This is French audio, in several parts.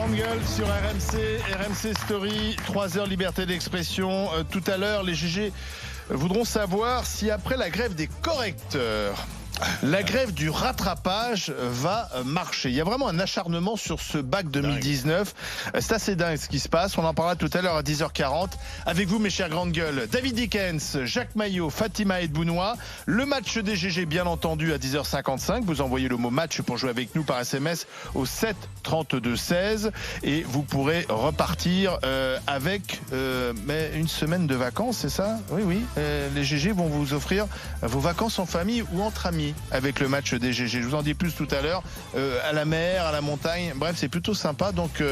Grande gueule sur RMC Story, 3 heures liberté d'expression. Tout à l'heure, les GG voudront savoir si après la grève des correcteurs, la grève du rattrapage va marcher. Il y a vraiment un acharnement sur ce bac 2019. C'est assez dingue ce qui se passe. On en parlera tout à l'heure à 10h40. Avec vous, mes chers grandes gueules, David Dickens, Jacques Maillot, Fatima Edbounoua. Le match des GG, bien entendu, à 10h55. Vous envoyez le mot match pour jouer avec nous par SMS au 7 32 16. Et vous pourrez repartir avec une semaine de vacances, c'est ça? Oui. Les GG vont vous offrir vos vacances en famille ou entre amis avec le match des GG. Je vous en dis plus tout à l'heure. À la mer, à la montagne. Bref, c'est plutôt sympa. Donc,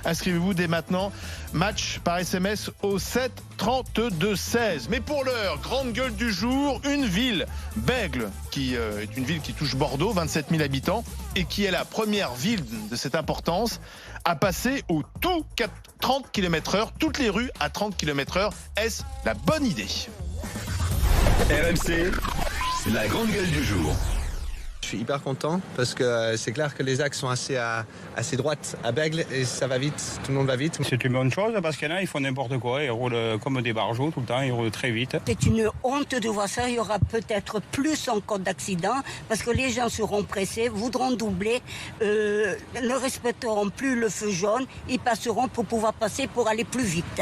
inscrivez-vous dès maintenant. Match par SMS au 7 32 16. Mais pour l'heure, grande gueule du jour, une ville, Bègles, qui est une ville qui touche Bordeaux, 27 000 habitants, et qui est la première ville de cette importance à passer au tout 30 km/h, toutes les rues à 30 km/h. Est-ce la bonne idée? RMC, la grande gueule du jour. Je suis hyper content parce que c'est clair que les axes sont assez droites à Bègles et ça va vite, tout le monde va vite. C'est une bonne chose parce qu'il y en a, ils font n'importe quoi, ils roulent comme des barjots tout le temps, ils roulent très vite. C'est une honte de voir ça, il y aura peut-être plus encore d'accidents parce que les gens seront pressés, voudront doubler, ne respecteront plus le feu jaune, ils passeront pour pouvoir passer pour aller plus vite.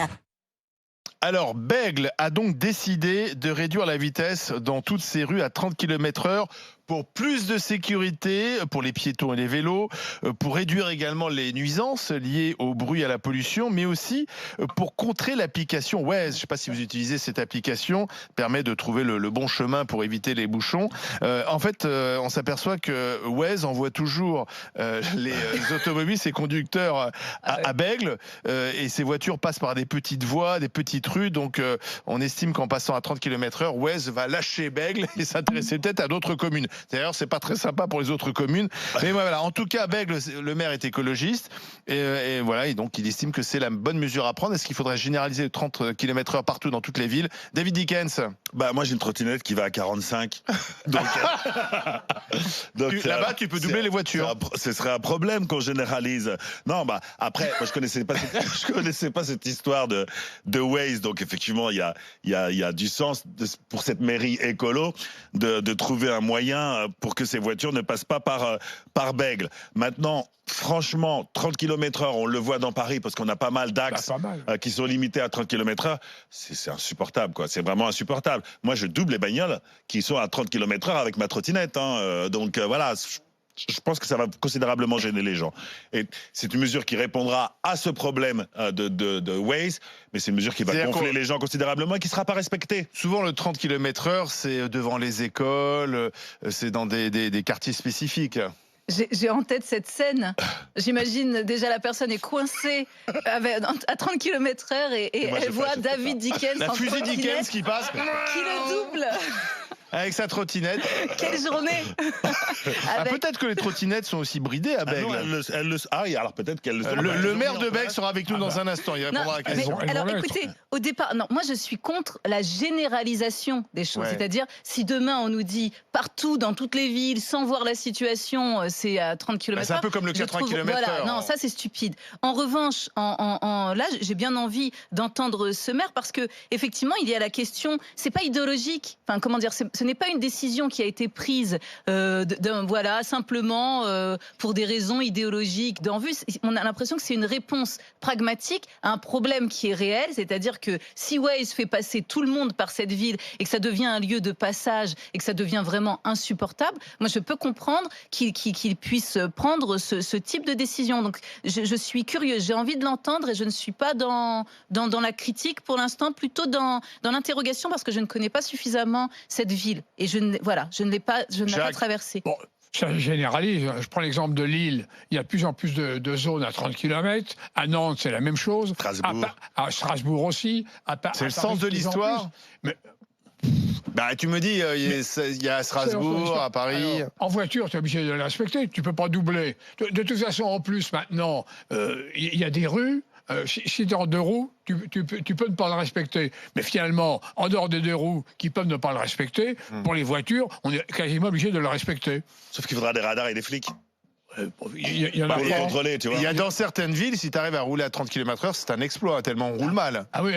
Alors, Bègles a donc décidé de réduire la vitesse dans toutes ces rues à 30 km/h pour plus de sécurité pour les piétons et les vélos, pour réduire également les nuisances liées au bruit et à la pollution, mais aussi pour contrer l'application Waze. Je ne sais pas si vous utilisez cette application, permet de trouver le bon chemin pour éviter les bouchons. En fait, on s'aperçoit que Waze envoie toujours les automobiles, ses conducteurs à Bègles, et ces voitures passent par des petites voies, des petites rues, donc on estime qu'en passant à 30 km/h, Waze va lâcher Bègles et s'intéresser peut-être à d'autres communes. D'ailleurs, c'est pas très sympa pour les autres communes. Mais voilà, en tout cas, Bègles, le maire est écologiste. Et voilà, et donc il estime que c'est la bonne mesure à prendre. Est-ce qu'il faudrait généraliser le 30 km/h partout dans toutes les villes? David Dickens. Moi, j'ai une trottinette qui va à 45. Donc là-bas, tu peux doubler les voitures. Ce serait un problème qu'on généralise. Non, après, moi, je connaissais pas cette histoire de Waze. Donc, effectivement, il y a du sens pour cette mairie écolo de trouver un moyen pour que ces voitures ne passent pas par Bègles. Maintenant, franchement, 30 km/h, on le voit dans Paris parce qu'on a pas mal d'axes qui sont limités à 30 km/h. C'est insupportable, quoi. C'est vraiment insupportable. Moi, je double les bagnoles qui sont à 30 km/h avec ma trottinette. Donc voilà. Je pense que ça va considérablement gêner les gens. Et c'est une mesure qui répondra à ce problème de Waze, mais c'est une mesure qui va gonfler les gens considérablement et qui ne sera pas respectée. Souvent, le 30 km/h, c'est devant les écoles, c'est dans des quartiers spécifiques. J'ai en tête cette scène. J'imagine déjà la personne est coincée à 30 km/h et elle voit David Dickens. La fusée Dickens qui passe. Qui le double. Avec sa trottinette. Quelle journée. Peut-être que les trottinettes sont aussi bridées à Bègles. Alors peut-être qu'elle le maire de Bègles sera avec nous dans un instant. Il répondra à la question. Alors écoutez, au départ, moi je suis contre la généralisation des choses. Ouais. C'est-à-dire, si demain on nous dit partout, dans toutes les villes, sans voir la situation, c'est à 30 km/h. C'est un peu comme le 80 km/h. Voilà, non, ça c'est stupide. En revanche, là, j'ai bien envie d'entendre ce maire parce que effectivement, il y a la question. C'est pas idéologique. Enfin, comment dire, ce n'est pas une décision qui a été prise simplement pour des raisons idéologiques d'envie. On a l'impression que c'est une réponse pragmatique à un problème qui est réel, c'est-à-dire que si Waze fait passer tout le monde par cette ville et que ça devient un lieu de passage et que ça devient vraiment insupportable, moi je peux comprendre qu'il puisse prendre ce type de décision. Donc je suis curieuse, j'ai envie de l'entendre et je ne suis pas dans la critique pour l'instant, plutôt dans l'interrogation parce que je ne connais pas suffisamment cette ville. Et je ne l'ai pas traversé. Bon, ça généralise. Je prends l'exemple de Lille. Il y a de plus en plus de zones à 30 km. À Nantes, c'est la même chose. Strasbourg. À Strasbourg aussi. C'est le sens de l'histoire. Mais tu me dis, il y a à Strasbourg, à Paris. Alors, en voiture, tu es obligé de le respecter. Tu ne peux pas doubler. De toute façon, en plus, maintenant, il y a des rues. Si tu es en deux roues, tu peux ne pas le respecter. Mais finalement, en dehors des deux roues qui peuvent ne pas le respecter, pour les voitures, on est quasiment obligé de le respecter. Sauf qu'il faudra des radars et des flics. Il y en a Pour les pas. contrôler, tu vois. Il y a dans certaines villes, si tu arrives à rouler à 30 km/h, c'est un exploit, tellement on roule mal. Ah oui.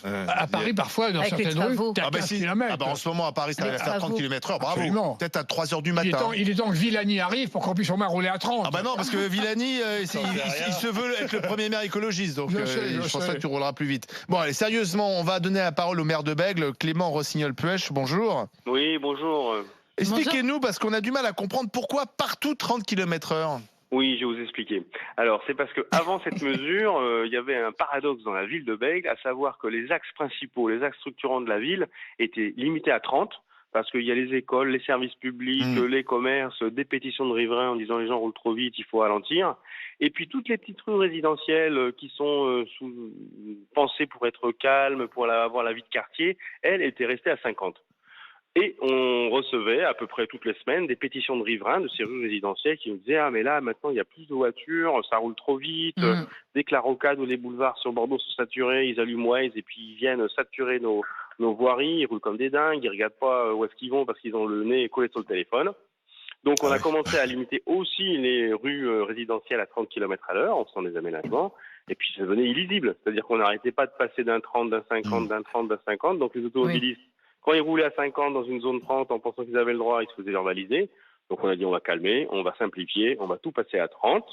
À Paris, parfois, dans Avec les certaines rues, travaux. t'es à 15 si. km. En ce moment, à Paris, ça Avec va faire 30 travaux. km/h, bravo. Absolument. Peut-être à 3h du Il matin. est temps que Villani arrive pour qu'on puisse au moins rouler à 30. Ah bah non, parce que Villani, il se veut être le premier maire écologiste, donc Je je pense sais. que tu rouleras plus vite. Bon, allez, sérieusement, on va donner la parole au maire de Bègles, Clément Rossignol-Puech. Bonjour. Oui, bonjour. Expliquez-nous, parce qu'on a du mal à comprendre pourquoi partout 30 km/h. Oui, je vais vous expliquer. Alors, c'est parce que avant cette mesure, il y avait un paradoxe dans la ville de Bègles, à savoir que les axes principaux, les axes structurants de la ville étaient limités à 30, parce qu'il y a les écoles, les services publics, les commerces, des pétitions de riverains en disant les gens roulent trop vite, il faut ralentir. Et puis toutes les petites rues résidentielles qui sont pensées pour être calmes, pour avoir la vie de quartier, elles étaient restées à 50. Et on recevait à peu près toutes les semaines des pétitions de riverains de ces rues résidentielles qui nous disaient « Ah mais là maintenant il y a plus de voitures, ça roule trop vite, dès que la rocade ou les boulevards sur Bordeaux sont saturés, ils allument Waze et puis ils viennent saturer nos voiries, ils roulent comme des dingues, ils regardent pas où est-ce qu'ils vont parce qu'ils ont le nez collé sur le téléphone ». Donc on a commencé à limiter aussi les rues résidentielles à 30 km/h en faisant des aménagements. Et puis ça devenait illisible, c'est-à-dire qu'on n'arrêtait pas de passer d'un 30, d'un 50, d'un 30, d'un 50. Donc les automobilistes, quand ils roulaient à 50 dans une zone 30 en pensant qu'ils avaient le droit, ils se faisaient verbaliser. Donc on a dit on va calmer, on va simplifier, on va tout passer à 30.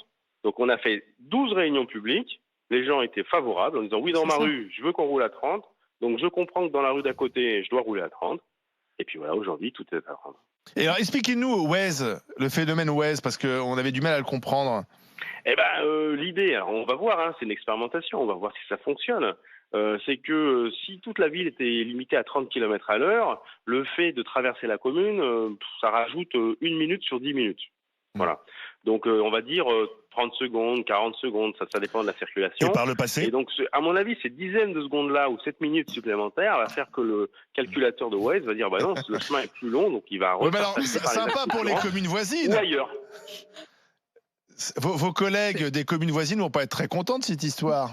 Donc on a fait 12 réunions publiques. Les gens étaient favorables en disant oui, dans ma rue, je veux qu'on roule à 30. Donc je comprends que dans la rue d'à côté, je dois rouler à 30. Et puis voilà, aujourd'hui, tout est à 30. Et alors, expliquez-nous Waze, le phénomène Waze, parce qu'on avait du mal à le comprendre. Eh ben, l'idée, alors on va voir, hein, c'est une expérimentation, on va voir si ça fonctionne. C'est que si toute la ville était limitée à 30 km/h, le fait de traverser la commune, ça rajoute 1 minute sur 10 minutes. Voilà. Donc on va dire 30 secondes, 40 secondes, ça dépend de la circulation. Et par le passé? Et donc, à mon avis, ces dizaines de secondes-là ou 7 minutes supplémentaires va faire que le calculateur de Waze va dire bah non, le chemin est plus long, donc il va Ouais, mais alors, c'est sympa pour les communes voisines. ou ailleurs. Vos collègues des communes voisines vont pas être très contents de cette histoire.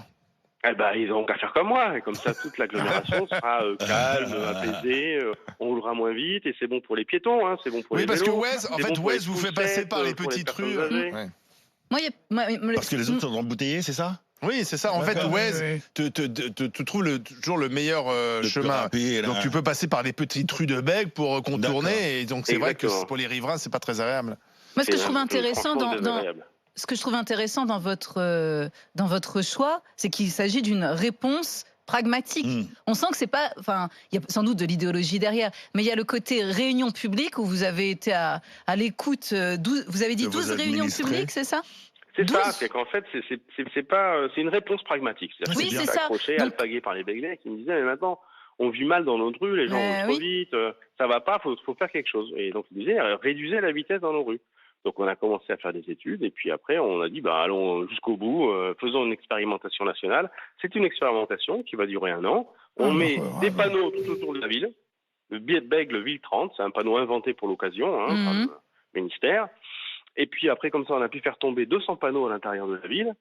Eh ben, ils n'auront qu'à faire comme moi, et comme ça toute l'agglomération sera calme, apaisée, on roulera moins vite, et c'est bon pour les piétons, hein, c'est bon pour les Oui, parce que vélos, Waze, en c'est fait, bon pour les Waze vous fait passer par les poussettes, pour petites personnes rues. âgées. Ouais. Parce que les autres sont embouteillés, c'est ça? Oui, c'est ça. En fait, Waze te trouve toujours le meilleur chemin. rapide, Donc hein. tu peux passer par les petites rues de Bègles pour D'accord. contourner. Et donc c'est vrai que Exactement. pour les riverains, c'est pas très agréable. Moi, ce que C'est je trouve un peu, intéressant franchement, dans désagréable. ce que je trouve intéressant dans votre choix, c'est qu'il s'agit d'une réponse pragmatique. On sent que c'est pas, enfin, il y a sans doute de l'idéologie derrière, mais il y a le côté réunion publique où vous avez été à l'écoute. Vous avez dit De vos 12 réunions administrés. publiques, c'est ça? C'est 12. ça, c'est qu'en fait, c'est une réponse pragmatique. C'est-à-dire Oui, que c'est j'étais ça. accroché, Donc- alpagué par les Béglais qui me disaient, mais maintenant, on vit mal dans notre rue, les gens roulent trop oui. vite, ça va pas, faut faire quelque chose. Et donc, ils disaient, réduisez la vitesse dans nos rues. Donc, on a commencé à faire des études, et puis après, on a dit, bah, allons jusqu'au bout, faisons une expérimentation nationale. C'est une expérimentation qui va durer 1 an. On met des panneaux tout autour de la ville. Le Bègles Ville 30, c'est un panneau inventé pour l'occasion, hein, par le ministère. Et puis après, comme ça, on a pu faire tomber 200 panneaux à l'intérieur de la ville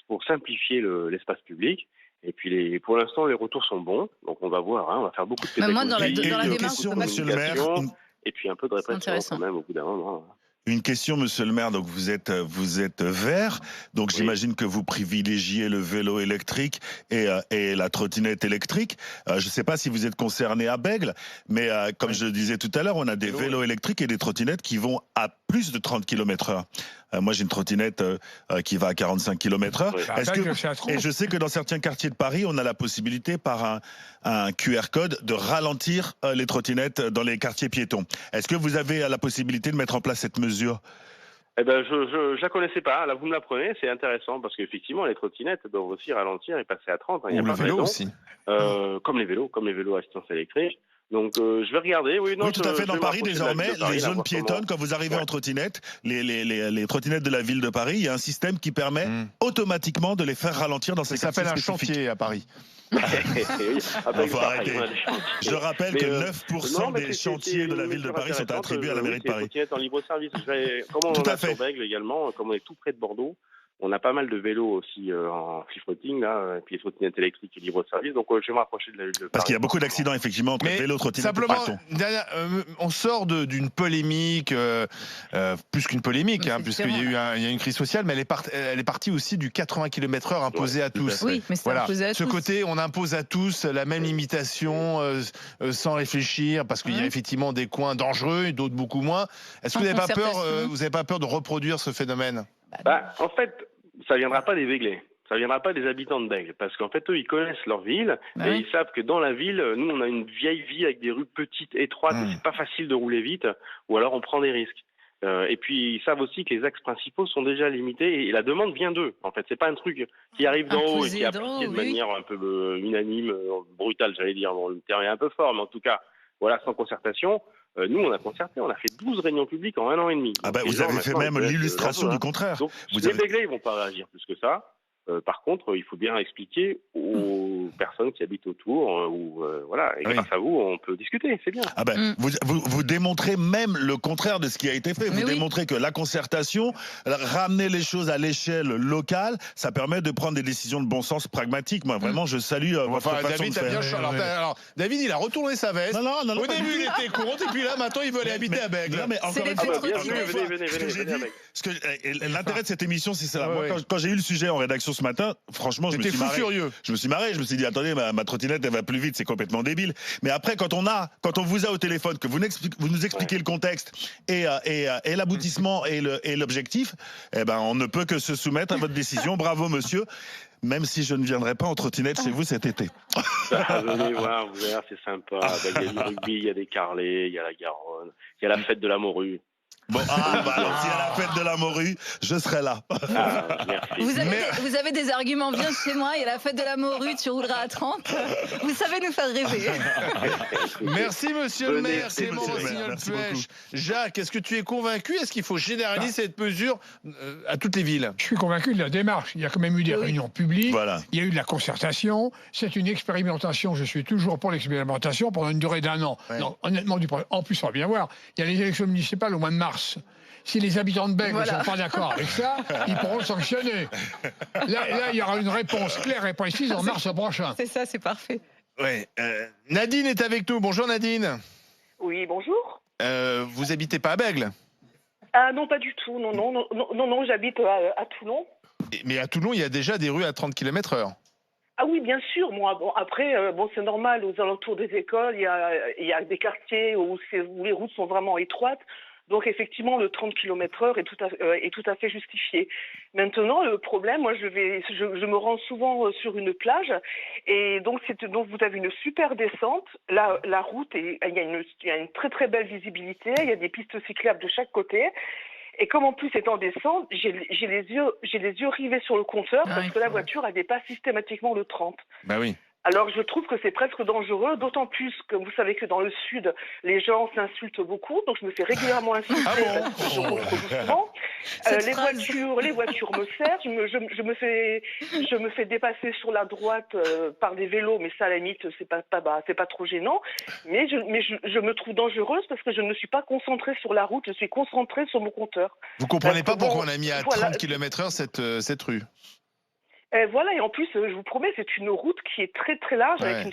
pour simplifier l'espace public. Et puis, pour l'instant, les retours sont bons. Donc, on va voir, hein, on va faire beaucoup de Mais moi, pédagogie, dans la une démarche, question, on peut pas monsieur le maire. communication, et puis un peu de répression intéressant. quand même au bout d'un moment. Une question, monsieur le maire. Donc, vous êtes vert. Donc, Oui. j'imagine que vous privilégiez le vélo électrique et la trottinette électrique. Je ne sais pas si vous êtes concerné à Bègles, mais comme je le disais tout à l'heure, on a des vélos électriques et des trottinettes qui vont à plus de 30 km/h. Moi, j'ai une trottinette qui va à 45 km/h. Oui. Et je sais que dans certains quartiers de Paris, on a la possibilité par un QR code de ralentir les trottinettes dans les quartiers piétons. Est-ce que vous avez la possibilité de mettre en place cette mesure? Eh ben, je la connaissais pas. Là, vous me l'apprenez, c'est intéressant parce qu'effectivement, les trottinettes doivent aussi ralentir et passer à 30. Hein, il y a Ou pas le de vélo raison. aussi. Comme les vélos à assistance électrique. Donc, je vais regarder. Oui, non, Oui, tout à fait. je Dans vais Paris, m'approcher de la désormais, ville de Paris, les là, zones voir piétonnes, comment- quand vous arrivez Ouais. en trottinette, les trottinettes de la ville de Paris, il y a un système qui permet automatiquement de les faire ralentir dans ces Ça s'appelle un quartiers spécifiques. chantier à Paris. Oui. Ah, ben, Faut pareil, arrêter. on a des chantiers. Je rappelle Mais, que non, 9% mais des c'est chantiers de la une ville de mesure Paris sont intéressante. attribués à la mairie de Oui, Paris. c'est une trottinette en libre service. Comme on Tout en à a fait. sur Bègles également, comme on est tout près de Bordeaux, On a pas mal de vélos aussi en free-floating, là, et puis les trottinettes électriques et libre-service. Donc, je vais me rapprocher de la ville de Paris. Parce qu'il y a beaucoup d'accidents, effectivement, entre vélo, trottinette et simplement, praton. on sort d'une polémique, plus qu'une polémique, hein, puisqu'il y a eu une crise sociale, mais elle est partie aussi du 80 km/h imposé à tous. Oui, mais c'est imposé à Ce tous. côté, on impose à tous la même limitation sans réfléchir, parce qu'il y a effectivement des coins dangereux et d'autres beaucoup moins. Est-ce que vous n'avez pas peur de reproduire ce phénomène? En fait, ça viendra pas des Béglais. Ça viendra pas des habitants de Bègle, parce qu'en fait, eux, ils connaissent leur ville, et ils savent que dans la ville, nous, on a une vieille ville avec des rues petites, étroites, et c'est pas facile de rouler vite, ou alors on prend des risques. Et puis, ils savent aussi que les axes principaux sont déjà limités, et la demande vient d'eux. En fait, c'est pas un truc qui arrive d'en haut et qui est appliqué de manière un peu unanime, brutale, j'allais dire. Bon, le terme est un peu fort, mais en tout cas, voilà, sans concertation. Nous, on a concerté, on a fait 12 réunions publiques en 1 an et demi. Ah bah, vous avez fait même l'illustration du contraire. Donc, les Béglais, ils vont pas réagir plus que ça. Par contre, il faut bien expliquer aux personnes qui habitent autour, voilà. Et grâce à vous, on peut discuter, c'est bien. Ah ben, vous démontrez même le contraire de ce qui a été fait. Vous démontrez que la concertation, ramener les choses à l'échelle locale, ça permet de prendre des décisions de bon sens pragmatiques. Moi, vraiment, je salue votre façon de faire. Alors, David, il a retourné sa veste. Non, au début, il était contre, et puis là, maintenant, il veut aller habiter à Bègle. Non, mais encore une fois, l'intérêt de cette émission, c'est ça. Moi, quand j'ai eu le sujet en rédaction ce matin, franchement, je me suis marré. Je me suis marré, je me suis dit, attendez, ma trottinette, elle va plus vite, c'est complètement débile. Mais après, quand on vous a au téléphone, que vous nous expliquez le contexte et l'aboutissement et l'objectif, eh ben, on ne peut que se soumettre à votre décision. Bravo, monsieur. Même si je ne viendrai pas en trottinette chez vous cet été. Venez voir, vous verrez, c'est sympa. Il y a du rugby, il y a des carrelets, il y a la Garonne, il y a la fête de la morue. Bon, alors, s'il y a la fête de la morue, je serai là. Vous avez des arguments bien chez moi. Il y a la fête de la morue, tu rouleras à 30. Vous savez nous faire rêver. Merci, monsieur le maire, Clément Rossignol-Puech. Jacques, est-ce que tu es convaincu? Est-ce qu'il faut généraliser cette mesure à toutes les villes? Je suis convaincu de la démarche. Il y a quand même eu des réunions publiques. Voilà. Il y a eu de la concertation. C'est une expérimentation. Je suis toujours pour l'expérimentation pendant une durée d'1 an. Non, honnêtement, en plus, on va bien voir. Il y a les élections municipales au mois de mars. Si les habitants de Bègle ne sont pas d'accord avec ça, ils pourront le sanctionner. Là, il y aura une réponse claire et précise en mars prochain. C'est ça, c'est parfait. Ouais. Nadine est avec nous. Bonjour Nadine. Oui, bonjour. Vous habitez pas à Bègle? Ah non, pas du tout. Non, j'habite à Toulon. Mais à Toulon, il y a déjà des rues à 30 km/h. Ah oui, bien sûr. Moi, après, c'est normal. Aux alentours des écoles, il y a des quartiers où les routes sont vraiment étroites. Donc effectivement, le 30 km/h est tout à fait justifié. Maintenant, le problème, moi, je me rends souvent sur une plage, et donc vous avez une super descente. La route, il y a une très très belle visibilité. Il y a des pistes cyclables de chaque côté. Et comme en plus c'est en descente, j'ai les yeux rivés sur le compteur parce que la voiture elle dépasse systématiquement le 30. Bah oui. Alors je trouve que c'est presque dangereux, d'autant plus que vous savez que dans le sud, les gens s'insultent beaucoup, donc je me fais régulièrement insulter parce que je roule trop doucement. Les voitures me serrent, je me fais dépasser sur la droite par des vélos, mais ça à la limite c'est pas trop gênant. Mais je me trouve dangereuse parce que je ne suis pas concentrée sur la route, je suis concentrée sur mon compteur. Vous comprenez pas pourquoi on a mis à 30 km/h cette rue? Voilà, et en plus, je vous promets, c'est une route qui est très très large, avec une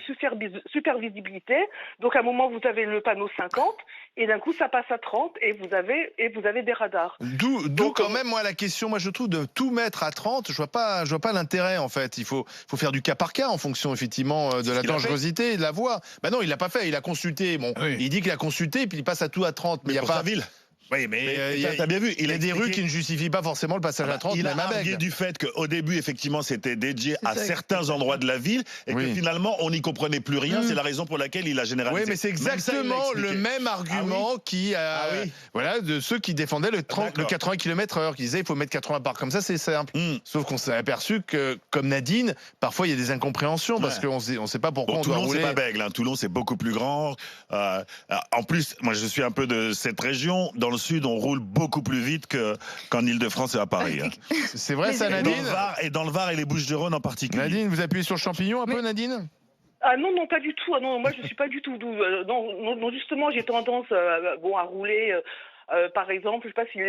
super visibilité. Donc à un moment, vous avez le panneau 50, et d'un coup, ça passe à 30, et vous avez des radars. D'où quand même, moi, la question, moi, je trouve, de tout mettre à 30, je vois pas l'intérêt, en fait. Il faut faire du cas par cas en fonction, effectivement, de la dangerosité et de la voie. Bah non, il l'a pas fait, il a consulté. Bon, il dit qu'il a consulté, puis il passe à tout à 30, mais il n'y a pas... ville. Oui, mais t'as bien vu. Il y a des rues qui ne justifient pas forcément le passage à 30. Il a argué du fait qu'au début, effectivement, c'était dédié à certains endroits de la ville et que finalement, on n'y comprenait plus rien. C'est la raison pour laquelle il a généralisé. Oui, mais c'est exactement le même argument de ceux qui défendaient le 80 km/h, qui disaient il faut mettre 80 par comme ça, c'est simple. Sauf qu'on s'est aperçu que, comme Nadine, parfois il y a des incompréhensions parce qu'on ne sait pas pourquoi on doit rouler. Toulon, c'est pas Bègle. Toulon, c'est beaucoup plus grand. En plus, moi, je suis un peu de cette région. Dans le sud, on roule beaucoup plus vite qu'en Ile-de-France et à Paris. C'est vrai, ça, Nadine? Dans le Var et les Bouches-du-Rhône en particulier. Nadine, vous appuyez sur le champignon un peu, Nadine? Ah non, pas du tout. Ah non, moi je suis pas du tout. Non, justement, j'ai tendance à rouler par exemple, je sais pas si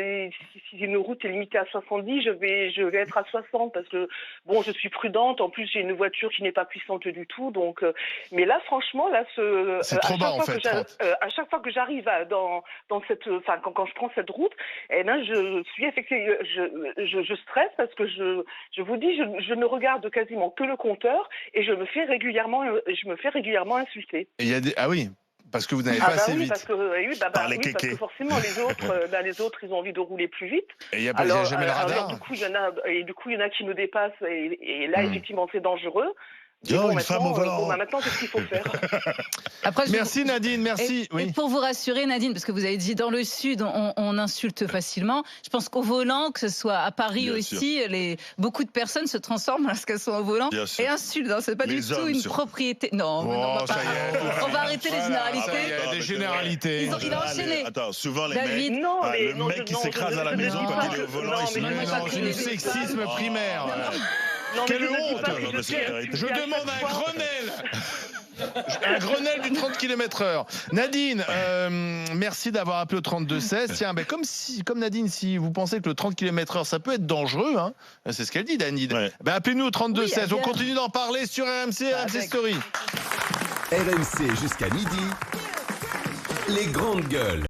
une route est limitée à 70, je vais être à 60 parce que bon, je suis prudente. En plus, j'ai une voiture qui n'est pas puissante du tout. Donc, mais là, franchement, là, c'est trop bas en fait. À chaque fois que j'arrive dans cette, enfin, quand je prends cette route, eh ben, je suis effectivement, je stresse parce que je vous dis, je ne regarde quasiment que le compteur et je me fais régulièrement insulter. Et il y a ah oui. Parce que vous n'avez pas assez vite. Parce que forcément les autres ils ont envie de rouler plus vite. Et il n'y a jamais le radar. Du coup il y en a qui me dépassent et là effectivement c'est dangereux. Une femme au volant. Maintenant, qu'est-ce qu'il faut faire? Après, merci Nadine, merci. Et pour vous rassurer Nadine, parce que vous avez dit dans le sud on insulte facilement, je pense qu'au volant, que ce soit à Paris Bien aussi, beaucoup de personnes se transforment lorsqu'elles sont au volant et insultent. C'est pas du tout une propriété. Non, on va arrêter les généralités. Il y a des généralités. Il a enchaîné. Attends, souvent les David. mecs, le mec qui s'écrase à la maison quand il est au volant, il se du sexisme primaire. Non, quelle honte! Je demande un Grenelle du 30 km/h. Nadine, merci d'avoir appelé au 32-16. Tiens, comme Nadine, si vous pensez que le 30 km/h, ça peut être dangereux, hein, c'est ce qu'elle dit, Nadine. Ouais. Appelez-nous au 32-16. On continue d'en parler sur RMC, RMC Story. RMC jusqu'à midi. Les grandes gueules.